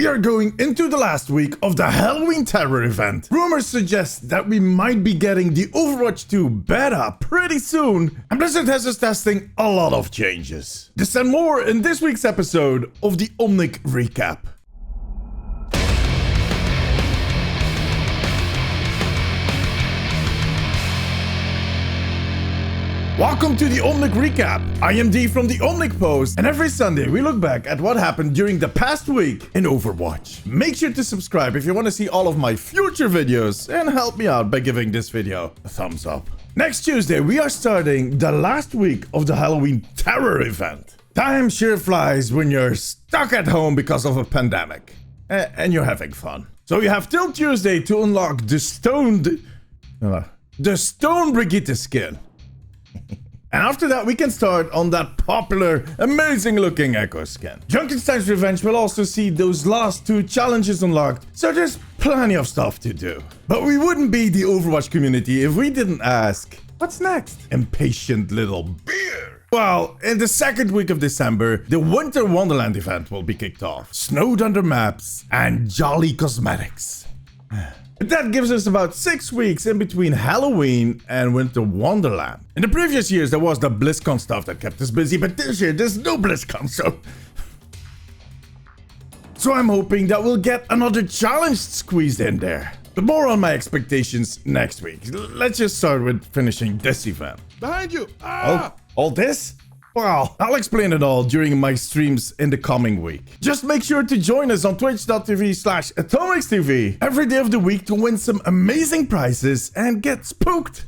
We are going into the last week of the Halloween Terror event. Rumors suggest that we might be getting the Overwatch 2 beta pretty soon, and Blizzard has us testing a lot of changes. This and more in this week's episode of the Omnic Recap. Welcome to the Omnic Recap. I am D from the Omnic Post, and every Sunday we look back at what happened during the past week in Overwatch. Make sure to subscribe if you want to see all of my future videos, and help me out by giving this video a thumbs up. Next Tuesday we are starting the last week of the Halloween Terror event. Time sure flies when you're stuck at home because of a pandemic, and you're having fun. So you have till Tuesday to unlock the Stone Brigitte skin. And after that, we can start on that popular, amazing-looking Echo skin. Junkenstein's Revenge will also see those last two challenges unlocked, so there's plenty of stuff to do. But we wouldn't be the Overwatch community if we didn't ask, what's next? Impatient little beer. Well, in the second week of December, the Winter Wonderland event will be kicked off. Snowed under maps and jolly cosmetics. That gives us about 6 weeks in between Halloween and Winter Wonderland. In the previous years, there was the BlizzCon stuff that kept us busy, but this year, there's no BlizzCon, so I'm hoping that we'll get another challenge squeezed in there. But more on my expectations next week. Let's just start with finishing this event. Behind you! Oh, all this? Well, I'll explain it all during my streams in the coming week. Just make sure to join us on twitch.tv/ATOMIIXTV every day of the week to win some amazing prizes and get spooked.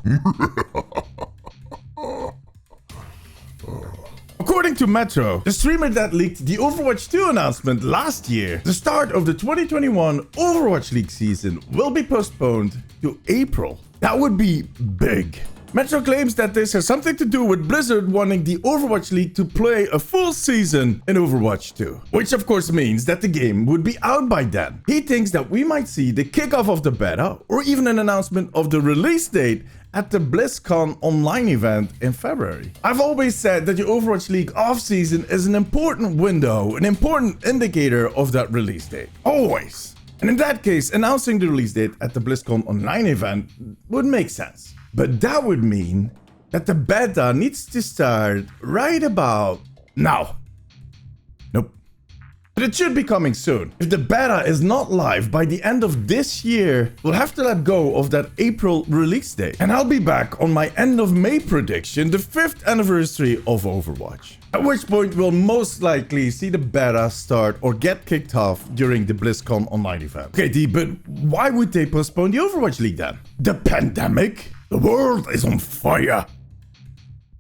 According to Metro, the streamer that leaked the Overwatch 2 announcement last year, the start of the 2021 Overwatch League season will be postponed to April. That would be big. Metro claims that this has something to do with Blizzard wanting the Overwatch League to play a full season in Overwatch 2, which of course means that the game would be out by then. He thinks that we might see the kickoff of the beta or even an announcement of the release date at the BlizzCon online event in February. I've always said that the Overwatch League off-season is an important window, an important indicator of that release date. Always. And in that case, announcing the release date at the BlizzCon online event would make sense. But that would mean that the beta needs to start right about now. Nope. But it should be coming soon. If the beta is not live by the end of this year, we'll have to let go of that April release date. And I'll be back on my end of May prediction, the 5th anniversary of Overwatch. At which point we'll most likely see the beta start or get kicked off during the BlizzCon online event. Okay, D, but why would they postpone the Overwatch League then? The pandemic? The world is on fire.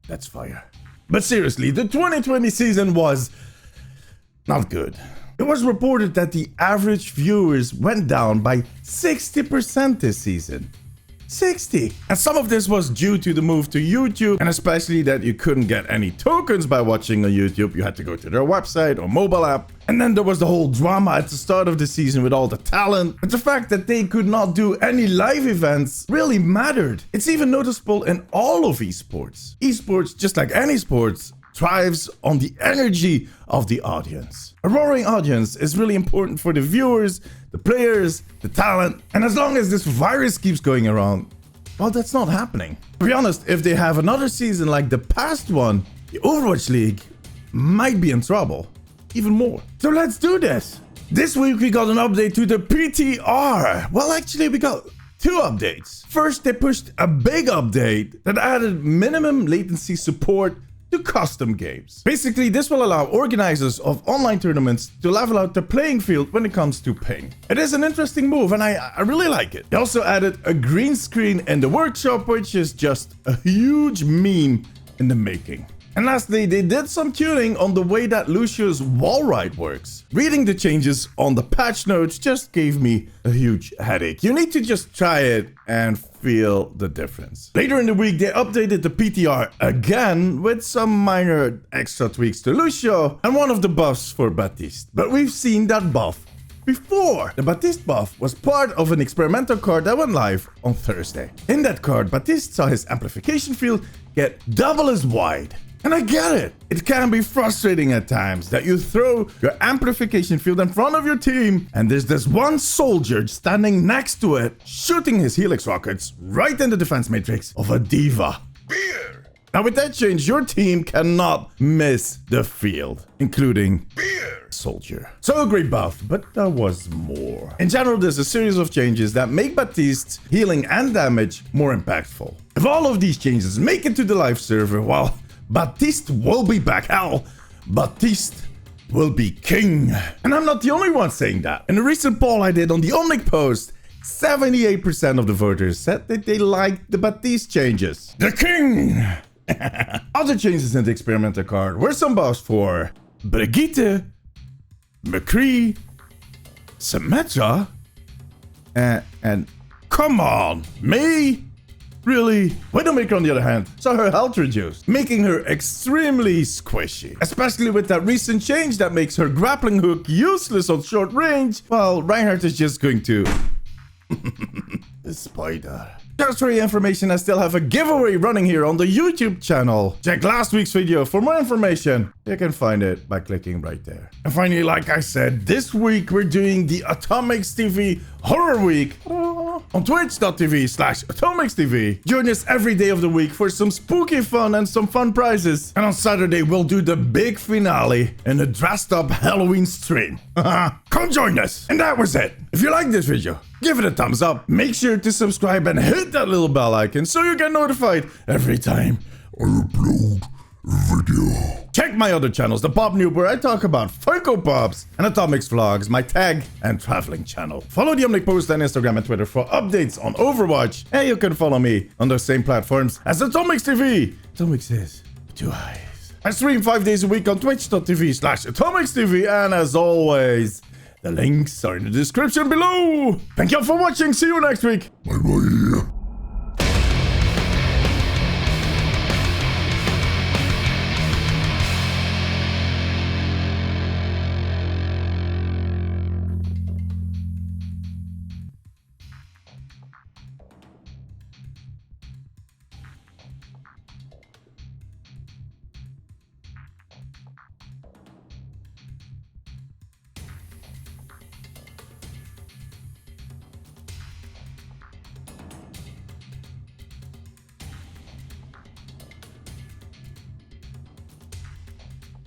That's fire. But seriously, the 2020 season was not good. It was reported that the average viewers went down by 60% this season. 60. And some of this was due to the move to YouTube, and especially that you couldn't get any tokens by watching on YouTube. You had to go to their website or mobile app. And then there was the whole drama at the start of the season with all the talent. But the fact that they could not do any live events really mattered. It's even noticeable in all of esports. Esports, just like any sports, thrives on the energy of the audience. A roaring audience is really important for the viewers, the players, the talent, and as long as this virus keeps going around, well, that's not happening. To be honest, if they have another season like the past one, the Overwatch League might be in trouble, even more. So let's do this. This week we got an update to the PTR. Well, actually we got 2 updates. First, they pushed a big update that added minimum latency support to custom games. Basically, this will allow organizers of online tournaments to level out the playing field when it comes to ping. It is an interesting move and I really like it. They also added a green screen in the workshop, which is just a huge meme in the making. And lastly, they did some tuning on the way that Lucio's wall ride works. Reading the changes on the patch notes just gave me a huge headache. You need to just try it and feel the difference. Later in the week, they updated the PTR again with some minor extra tweaks to Lucio and one of the buffs for Baptiste. But we've seen that buff before. The Baptiste buff was part of an experimental card that went live on Thursday. In that card, Baptiste saw his amplification field get double as wide. And I get it. It can be frustrating at times that you throw your amplification field in front of your team and there's this one soldier standing next to it, shooting his helix rockets right in the defense matrix of a d.va. Beer! Now with that change, your team cannot miss the field, including Beer Soldier. So a great buff, but there was more. In general, there's a series of changes that make Baptiste's healing and damage more impactful. If all of these changes make it to the live server, well, Baptiste will be back. Hell, Baptiste will be king. And I'm not the only one saying that. In a recent poll I did on the Omnic post, 78% of the voters said that they liked the Baptiste changes. The king! Other changes in the experimental card were some buffs for Brigitte, McCree, Symmetra, and come on, me? Really? Widowmaker, on the other hand, saw her health reduced, making her extremely squishy. Especially with that recent change that makes her grappling hook useless on short range, while Reinhardt is just going to... the spider. Just for your information, I still have a giveaway running here on the YouTube channel. Check last week's video for more information. You can find it by clicking right there. And finally, like I said, this week we're doing the ATOMIIXTV Horror Week on twitch.tv/ATOMIIXTV. Join us every day of the week for some spooky fun and some fun prizes. And on Saturday, we'll do the big finale in a dressed up Halloween stream. Come join us. And that was it. If you like this video, give it a thumbs up. Make sure to subscribe and hit that little bell icon so you get notified every time I upload a video. Check my other channels, the Pop Noob, where I talk about Funko Pops, and ATOMIIXVLOGS, my tag and traveling channel. Follow the Omnic post on Instagram and Twitter for updates on Overwatch, and you can follow me on those same platforms as ATOMIIXTV. ATOMIIX is 2 eyes. I stream 5 days a week on twitch.tv/ATOMIIXTV, and as always, the links are in the description below. Thank you all for watching. See you next week. Bye bye.